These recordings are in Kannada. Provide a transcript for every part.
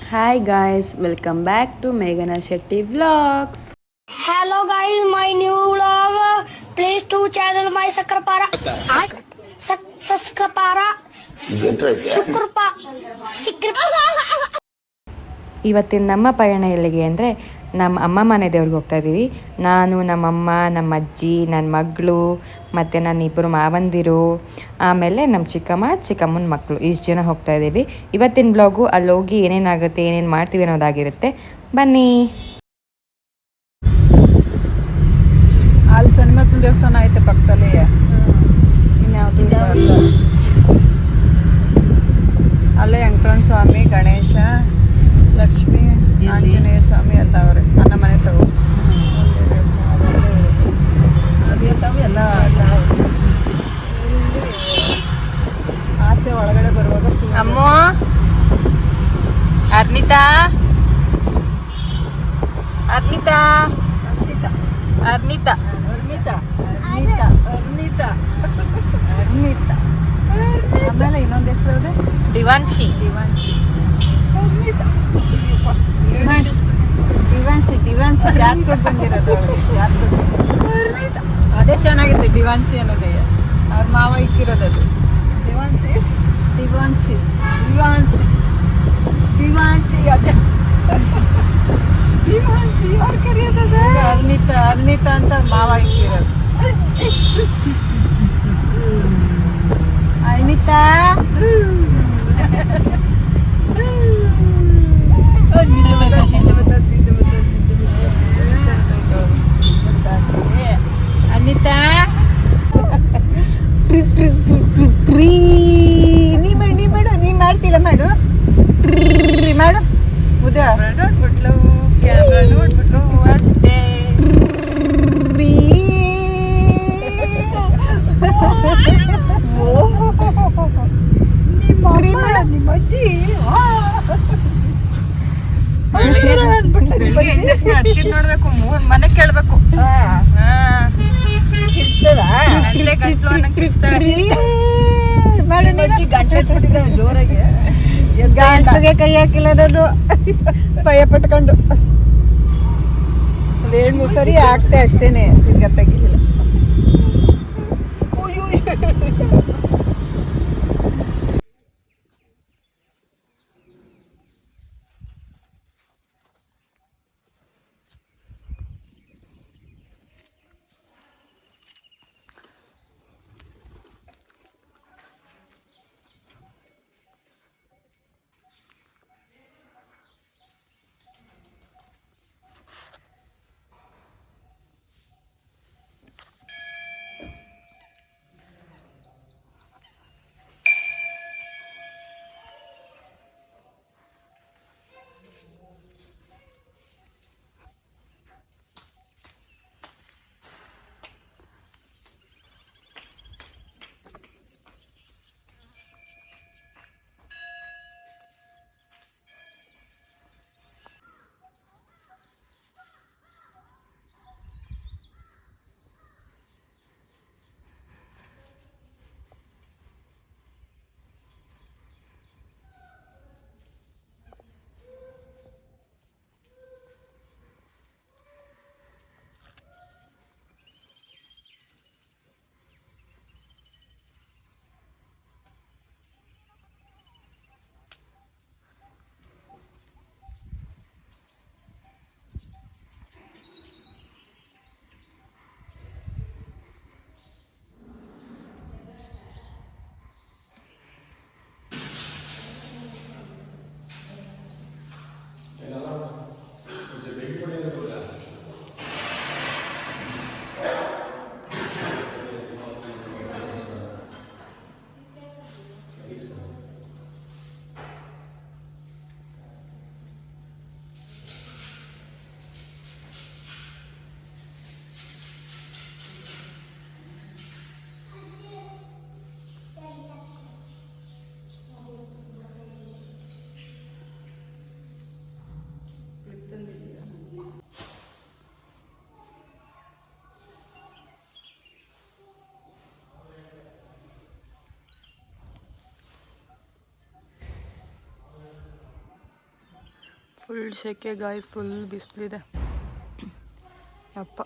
Hi guys, welcome back to Meghana Shetty Vlogs. Hello guys, my new vlog. Please to channel my Sakrapara. Sakrapara. Sukrapa. ಇವತ್ತಿನ ನಮ್ಮ ಪಯಣ ಎಲ್ಲಿಗೆ ಅಂದರೆ ನಮ್ಮ ಅಮ್ಮ ಮನೆ ದೇವ್ರಿಗೆ ಹೋಗ್ತಾ ಇದ್ದೀವಿ. ನಾನು ನಮ್ಮಮ್ಮ, ನಮ್ಮ ಅಜ್ಜಿ, ನನ್ನ ಮಗಳು ಮತ್ತು ನನ್ನ ಇಬ್ಬರು ಮಾವಂದಿರು, ಆಮೇಲೆ ನಮ್ಮ ಚಿಕ್ಕಮ್ಮನ ಮಕ್ಕಳು ಇಷ್ಟು ಜನ ಹೋಗ್ತಾ ಇದ್ದೀವಿ. ಇವತ್ತಿನ ಬ್ಲಾಗು ಅಲ್ಲಿ ಹೋಗಿ ಏನೇನಾಗುತ್ತೆ, ಏನೇನು ಮಾಡ್ತೀವಿ ಅನ್ನೋದಾಗಿರುತ್ತೆ. ಬನ್ನಿ. ಅಲ್ಲಿ ಶನಿಮಕ್ಕನ ದೇವಸ್ಥಾನ ಐತೆ ಪಕ್ಕದಲ್ಲಿ. ಇನ್ಯಾವುದು ಅಲ್ಲೇ ವೆಂಕಟರಮಣ ಸ್ವಾಮಿ, ಗಣೇಶ, ಲಕ್ಷ್ಮಿ, ಆಂಜನೇಯ ಸ್ವಾಮಿ ಎಲ್ಲ ಅವರೇ. ನನ್ನ ಮನೆ ತಗೋ ಎಲ್ಲ ಆಚೆ ಒಳಗಡೆ ಬರುವಾಗ ಅಮ್ಮ, ಅರ್ನಿತಾ ಅರ್ನಿತಾ ಅರ್ನಿತಾ ಅರ್ನಿತಾ ಅರ್ನಿತಾ ಅರ್ನಿತಾ ಅರ್ನಿತಾ ಆಮೇಲೆ ಇನ್ನೊಂದು ಹೆಸರು ದಿವಾನ್ಶಿ ಅರ್ನಿತಾ ದಿವಾನ್ಸಿ ಜಾಸ್ತಿ ಬಂದಿರೋದು ಅರ್ನಿತಾ. ಅದೇ ಚೆನ್ನಾಗಿತ್ತು ಡಿವಾನ್ಸಿ ಅನ್ನೋದೇ. ಅವ್ರ ಮಾವ ಇಕ್ಕಿರೋದದು ದಿವಾನ್ಸಿ ಅದೇ ದಿವಾನ್ಸಿ ಅವ್ರು ಕರೆಯೋದದ ಅರ್ನಿತಾ ಅಂತ ಮಾವ ಇಕ್ಕಿರೋದು. ಅರ್ನಿತಾ ಅನಿತಾ ನೀ ಮಾಡ್ತಿಲ್ಲ ಮಾಡು ಮುದ ನೋಡ್ಬಿಟ್ಲು, ಕ್ಯಾಮ್ರಾ ನೋಡ್ಬಿಟ್ಲು ಅಷ್ಟೇ. ನಿಮ್ಮ ಅಜ್ಜಿ ನೋಡ್ಬೇಕು, ಮನೆ ಕೇಳ್ಬೇಕು. ಜೋರಾಗಿ ಗಂಟ್ಲಿಗೆ ಕೈ ಹಾಕಿಲ್ಲದದು ಭಯ ಪಟ್ಕೊಂಡು ಒಂದು 2-3 ಸರಿ ಆಗ್ತೆ ಅಷ್ಟೇನೆ. ತಿರ್ಗಾ ತೆಗಿಲಿಲ್ಲ. ಫುಲ್ ಸೆಕೆ ಗಾಯ್ಸ್, ಫುಲ್ ಬಿಸಿಲಿದೆ ಯಪ್ಪ.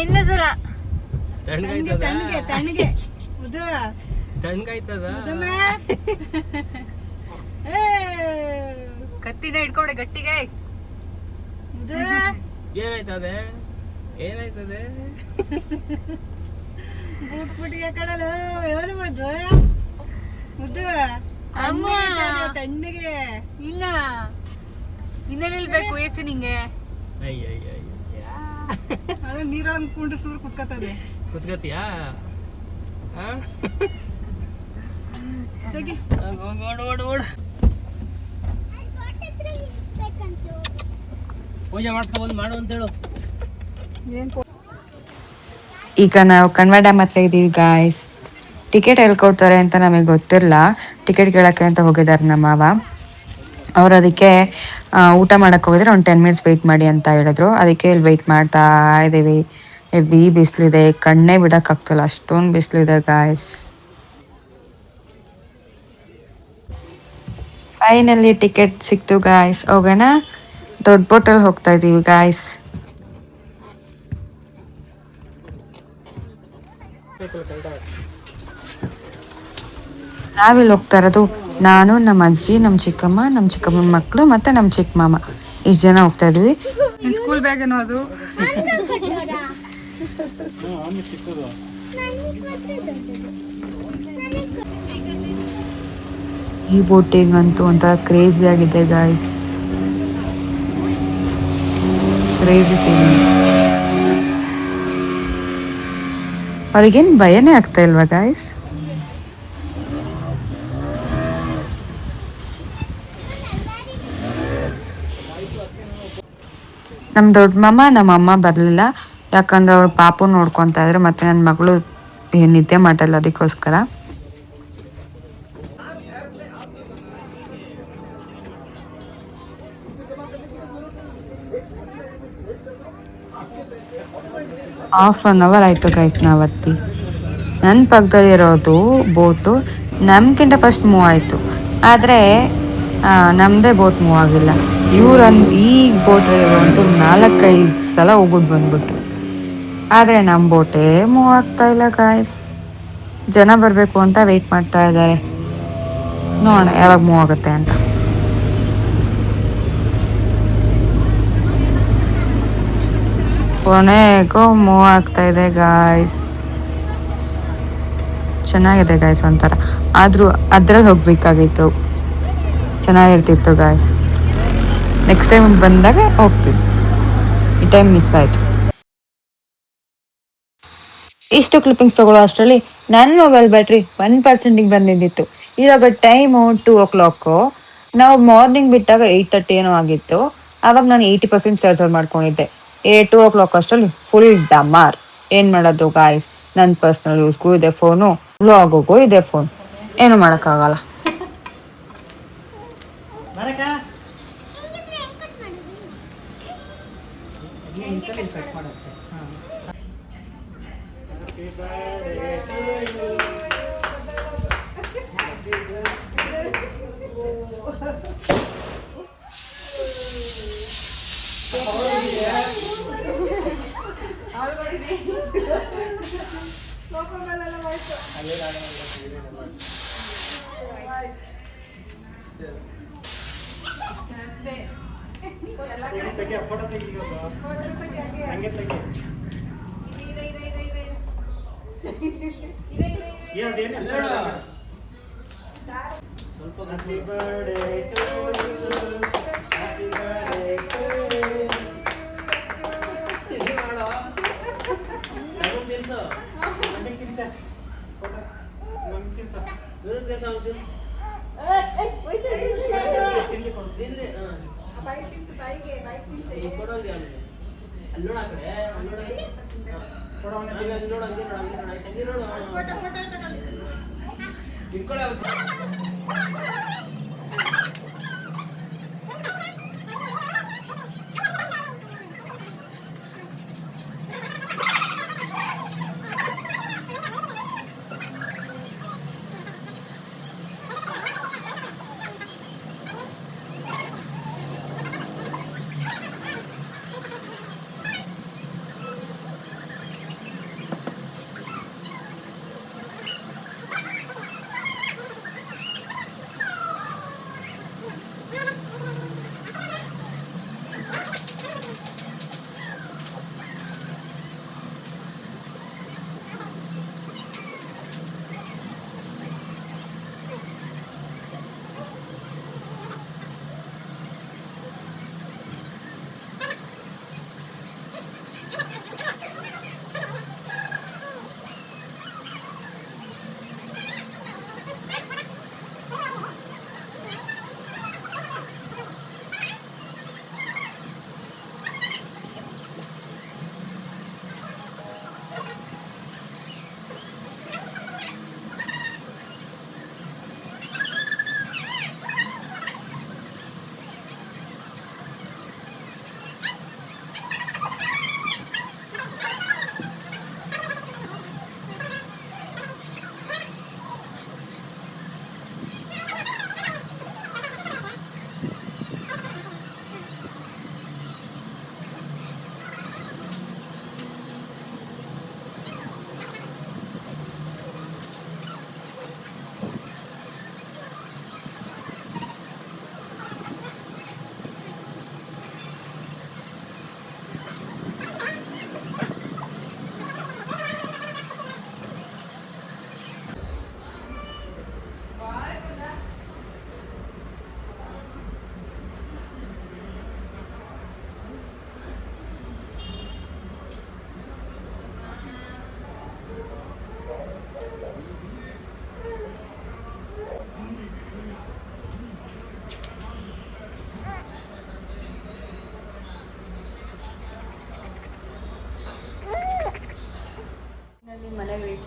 ಇನ್ನೊಂದ್ಸಲ ತಣ್ಣಗೆ ತಣ್ಣಗೆ ಉದು ತಣ್ಣಗಾಯ್ತದ ಕತ್ತಿನ ಇಟ್ಕೊಂಡೆ ಗಟ್ಟಿಗೆ. ಏನಾಯ್ತದೆ ಏನಾಯ್ತದೆ ಬೂಟ್ ಪುಟಿಗೆ ಕಡಲು ಏನು ಬಂದು ಮುದ್ದು ಅಮ್ಮ ತಣ್ಣಗೆ ಇಲ್ಲ ಇನ್ನೆಲ್ಲಿ ಬೇಕು ಏಸಿ ನಿಂಗೆ. ಅದು ನೀರೊಳಗೆ ಕುಂಡು ಸೂರು ಕುತ್ಕತ್ತದೆ ಕುತ್ಕತಿಯಾ ತೆಗಿ ಓಡು ಪೂಜೆ ಮಾಡಿಸ್ಕೊಬಂದು ಮಾಡು ಅಂತೇಳು. ಏನು ಈಗ ನಾವು ಕನ್ವ ಡ್ಯಾಮ್ ಹತ್ರ ಇದ್ದೀವಿ ಗಾಯ್ಸ್. ಟಿಕೆಟ್ ಎಲ್ಲಿ ಕೊಡ್ತಾರೆ ಅಂತ ನಮಗೆ ಗೊತ್ತಿಲ್ಲ. ಟಿಕೆಟ್ ಕೇಳೋಕ್ಕೆ ಅಂತ ಹೋಗಿದ್ದಾರೆ ನಮ್ಮ ಮಾವ. ಅವ್ರು ಅದಕ್ಕೆ ಊಟ ಮಾಡೋಕ್ಕೆ ಹೋಗಿದ್ರೆ ಒಂದು 10 ಮಿನಿಟ್ಸ್ ವೆಯ್ಟ್ ಮಾಡಿ ಅಂತ ಹೇಳಿದ್ರು. ಅದಕ್ಕೆ ಇಲ್ಲಿ ವೆಯ್ಟ್ ಮಾಡ್ತಾ ಇದ್ದೀವಿ. ಹೆವಿ ಬಿಸಿಲಿದೆ, ಕಣ್ಣೇ ಬಿಡೋಕ್ಕಾಗ್ತಿಲ್ಲ, ಅಷ್ಟೊಂದು ಬಿಸಿಲಿದೆ ಗಾಯ್ಸ್. ಫೈನಲಿ ಟಿಕೆಟ್ ಸಿಕ್ತು ಗಾಯ್ಸ್. ಹೋಗೋಣ. ದೊಡ್ಡ ಬೋಟಲ್ಲಿ ಹೋಗ್ತಾ ಇದ್ದೀವಿ ಗಾಯ್ಸ್. ನಾವಿಲ್ಲಿ ಹೋಗ್ತಾ ಇರೋದು ನಾನು, ನಮ್ಮ ಅಜ್ಜಿ, ನಮ್ಮ ಚಿಕ್ಕಮ್ಮನ ಮಕ್ಕಳು ಮತ್ತೆ ನಮ್ಮ ಚಿಕ್ಕ ಮಾಮ, ಇಷ್ಟು ಜನ ಹೋಗ್ತಾ ಇದೀವಿ. ನಿನ್ ಸ್ಕೂಲ್ ಬ್ಯಾಗ್ ಏನೋ ಅದು. ಈ ಬೋಟಿಂಗ್ ಅಂತೂ ಒಂಥರ ಕ್ರೇಜಿ ಆಗಿದೆ ಗಾಯ್ಸ್. Crazy feeling. ಅವ್ರಿಗೇನು ಭಯನೇ ಆಗ್ತಾ ಇಲ್ವಾ ಗಾಯ್ಸ್? ನಮ್ಮ ದೊಡ್ಡ ಮಾಮ ನಮ್ಮ ಅಮ್ಮ ಬರಲಿಲ್ಲ, ಯಾಕಂದ್ರೆ ಅವ್ರು ಪಾಪು ನೋಡ್ಕೊತಾ ಇದ್ರು, ಮತ್ತು ನನ್ನ ಮಗಳು ನಿದ್ದೆ ಮಾಡ್ತಾಯಿಲ್ಲ ಅದಕ್ಕೋಸ್ಕರ. ಹಾಫ್ ಅನ್ ಅವರ್ ಆಯಿತು ಗೈಸ್ ನಾವು ಹತ್ತಿ. ನನ್ನ ಪಕ್ಕದಲ್ಲಿರೋದು ಬೋಟು ನಮ್ಗಿಂತ ಫಸ್ಟ್ ಮೂವ್ ಆಯಿತು, ಆದರೆ ನಮ್ಮದೇ ಬೋಟ್ ಮೂವ್ ಆಗಿಲ್ಲ. ಈ ಬೋಟಲ್ಲಿರುವಂತೂ 4-5 ಸಲ ಹೋಗ್ಬಿಟ್ಟು ಬಂದ್ಬಿಟ್ರು, ಆದರೆ ನಮ್ಮ ಬೋಟೇ ಮೂವ್ ಆಗ್ತಾ ಇಲ್ಲ ಗಾಯ್ಸ್. ಜನ ಬರಬೇಕು ಅಂತ ವೆಯ್ಟ್ ಮಾಡ್ತಾ ಇದ್ದಾರೆ, ನೋಡೋಣ ಯಾವಾಗ ಮೂವ್ ಆಗುತ್ತೆ ಅಂತ. ಕೊನೆಗೂ ಮೂವ್ ಆಗ್ತಾ ಇದೆ ಗಾಯ್ಸ್. ಚೆನ್ನಾಗಿದೆ ಗಾಯ್ಸ್ ಒಂಥರ, ಆದರೂ ಅದ್ರಲ್ಲಿ ಹೋಗ್ಬೇಕಾಗಿತ್ತು, ಚೆನ್ನಾಗಿರ್ತಿತ್ತು ಗಾಯ್ಸ್. ನೆಕ್ಸ್ಟ್ ಟೈಮ್ ಬಂದಾಗ ಹೋಗ್ತೀವಿ, ಈ ಟೈಮ್ ಮಿಸ್ ಆಯಿತು. ಇಷ್ಟು ಕ್ಲಿಪ್ಪಿಂಗ್ಸ್ ತೊಗೊಳ್ಳೋ ಅಷ್ಟರಲ್ಲಿ ನನ್ನ ಮೊಬೈಲ್ ಬ್ಯಾಟ್ರಿ 1% ಬಂದಿದ್ದಿತ್ತು. ಇವಾಗ ಟೈಮು 2 o'clock. ನಾವು ಮಾರ್ನಿಂಗ್ ಬಿಟ್ಟಾಗ 8:30 ಏನೋ ಆಗಿತ್ತು. ಆವಾಗ ನಾನು 80% ಚಾರ್ಜರ್ ಮಾಡ್ಕೊಂಡಿದ್ದೆ. 2 o'clock ಅಷ್ಟರಲ್ಲಿ ಫುಲ್ ಡಮಾರ್. ಏನು ಮಾಡೋದು ಗಾಯ್ಸ್, ನನ್ನ ಪರ್ಸ್ನಲ್ ಯೂಸ್ಗೂ ಇದೆ ಫೋನು, ವ್ಲಾಗಿಗೂ ಇದೆ ಫೋನ್, ಏನು ಮಾಡೋಕ್ಕಾಗಲ್ಲ.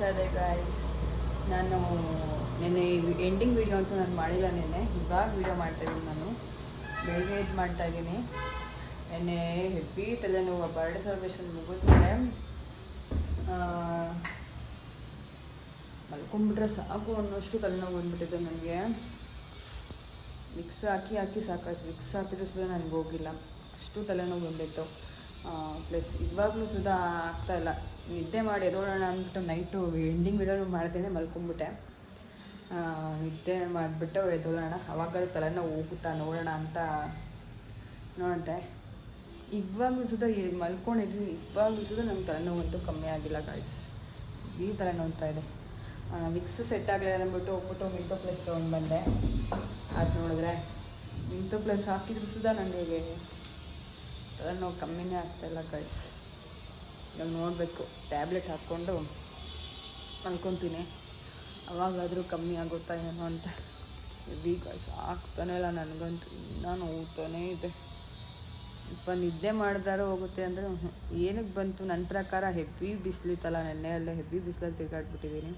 ಅದೇ ಗಾಯ್ಸ್. ನಾನು ನೆನ್ನೆ ಎಂಡಿಂಗ್ ವಿಡಿಯೋ ಅಂತೂ ನಾನು ಮಾಡಿಲ್ಲ. ನೆನ್ನೆ ಇವಾಗ ವಿಡಿಯೋ ಮಾಡ್ತಾಯಿದ್ದೀನಿ. ನಾನು ಬೆಳಗ್ಗೆ ಇದು ಮಾಡ್ತಾಯಿದ್ದೀನಿ. ನೆನ್ನೆ ಹೆವಿ ತಲೆನೋವು. ಬರ್ಡೇ ಸೆಲೆಬ್ರೇಷನ್ ಮುಗಿದ್ಮೇಲೆ ಮಲ್ಕೊಂಡ್ಬಿಟ್ರೆ ಸಾಕು ಅನ್ನೋಷ್ಟು ತಲೆನೋವು ಬಂದ್ಬಿಟ್ಟಿದೆ ನನಗೆ. ವಿಕ್ಸ್ ಹಾಕಿ ಸಾಕಾಯ್ತು. ವಿಕ್ಸ್ ಹಾಕಿದ್ರು ಸುಧಾ ನನಗೆ ಹೋಗಿಲ್ಲ, ಅಷ್ಟು ತಲೆನೋವು ಬಂದಿತ್ತು. ಪ್ಲಸ್ ಇವಾಗಲೂ ಸುಧಾ ಆಗ್ತಾಯಿಲ್ಲ. ನಿದ್ದೆ ಮಾಡಿ ಎದೋಳೋಣ ಅಂದ್ಬಿಟ್ಟು ನೈಟು ಎಂಡಿಂಗ್ ವಿಡಿಯೋ ಮಾಡ್ತೇನೆ ಮಲ್ಕೊಂಡ್ಬಿಟ್ಟೆ. ನಿದ್ದೆ ಮಾಡಿಬಿಟ್ಟು ಎದೋಳೋಣ, ಅವಾಗ ತಲೆನೋವು ಹೋಗುತ್ತಾ ನೋಡೋಣ ಅಂತ ನೋಡಿದೆ. ಇವಾಗಲೂ ಸುಧಾ ಮಲ್ಕೊಂಡಿದ್ದೀನಿ. ಇವಾಗಲೂ ಸುಧಾ ನಮ್ಮ ತಲೆನೋವು ಅಂತೂ ಕಮ್ಮಿ ಆಗಿಲ್ಲ ಗಾಯ್ಸ್. ಈ ತಲೆನೋವ್ತಾ ಇದೆ. ವಿಕ್ಸ್ ಸೆಟ್ ಆಗಲಿಲ್ಲ ಅಂದ್ಬಿಟ್ಟು ಹೋಗ್ಬಿಟ್ಟು ಮಿಂಟೋ ಪ್ಲಸ್ ತೊಗೊಂಡು ಬಂದೆ. ಅದು ನೋಡಿದ್ರೆ ಮಿಂಟೋ ಪ್ಲಸ್ ಹಾಕಿದ್ರು ಸುಧಾ ನನಗೆ ತಲೆನೋವು ಕಮ್ಮಿನೇ ಆಗ್ತಾಯಿಲ್ಲ ಗಾಯ್ಸ್. ಇವಾಗ ನೋಡಬೇಕು, ಟ್ಯಾಬ್ಲೆಟ್ ಹಾಕ್ಕೊಂಡು ಮಲ್ಕೊತೀನಿ, ಅವಾಗಾದರೂ ಕಮ್ಮಿ ಆಗುತ್ತಾ ಏನೋ ಅಂತ. ಹೆವಿ ಗಾಯ್ಸ್, ಆಗ್ತಾನೆ ಇಲ್ಲ ನನಗಂತೂ. ಇನ್ನೂ ನೋಡ್ತಾನೇ ಇದೆ. ಸ್ವಲ್ಪ ನಿದ್ದೆ ಮಾಡಿದಾರು ಹೋಗುತ್ತೆ ಅಂದರೆ ಏನಕ್ಕೆ ಬಂತು. ನನ್ನ ಪ್ರಕಾರ ಹೆವಿ ಬಿಸಿಲಿತ್ತಲ್ಲ, ನೆನ್ನೆಯಲ್ಲೇ ಹೆವಿ ಬಿಸಿಲಲ್ಲಿ ತಿರುಗಾಡ್ಬಿಟ್ಟಿದ್ದೀನಿ.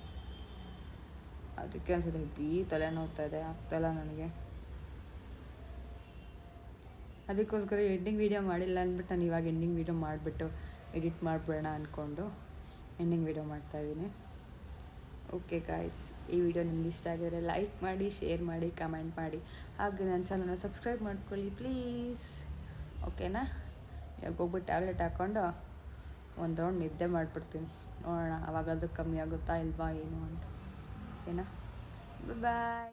ಅದಕ್ಕೆ ಅನ್ಸುತ್ತೆ ಹೆವಿ ತಲೆ ನೋವ್ತಾ ಇದೆ, ಆಗ್ತಾಯಿಲ್ಲ ನನಗೆ. ಅದಕ್ಕೋಸ್ಕರ ಎಂಡಿಂಗ್ ವೀಡಿಯೋ ಮಾಡಿಲ್ಲ ಅಂದ್ಬಿಟ್ಟು ನಾನು ಇವಾಗ ಎಂಡಿಂಗ್ ವೀಡಿಯೋ ಮಾಡಿಬಿಟ್ಟು ಎಡಿಟ್ ಮಾಡಿಬಿಡೋಣ ಅಂದ್ಕೊಂಡು ಎಂಡಿಂಗ್ ವೀಡಿಯೋ ಮಾಡ್ತಾಯಿದ್ದೀನಿ. ಓಕೆ ಗಾಯ್ಸ್, ಈ ವಿಡಿಯೋ ನಿಮ್ಗೆ ಇಷ್ಟ ಆಗಿದ್ರೆ ಲೈಕ್ ಮಾಡಿ, ಶೇರ್ ಮಾಡಿ, ಕಮೆಂಟ್ ಮಾಡಿ, ಹಾಗೆ ನನ್ನ ಚಾನಲ್ನ ಸಬ್ಸ್ಕ್ರೈಬ್ ಮಾಡ್ಕೊಳ್ಳಿ ಪ್ಲೀಸ್. ಓಕೆನಾ? ಇವಾಗ ಹೋಗ್ಬಿಟ್ಟು ಟ್ಯಾಬ್ಲೆಟ್ ಹಾಕ್ಕೊಂಡು ಒಂದು ರೌಂಡ್ ನಿದ್ದೆ ಮಾಡಿಬಿಡ್ತೀನಿ. ನೋಡೋಣ ಅವಾಗಾದ್ರೂ ಕಮ್ಮಿ ಆಗುತ್ತಾ ಇಲ್ವಾ ಏನು ಅಂತ. ಓಕೆನಾ? ಬಾಯ್.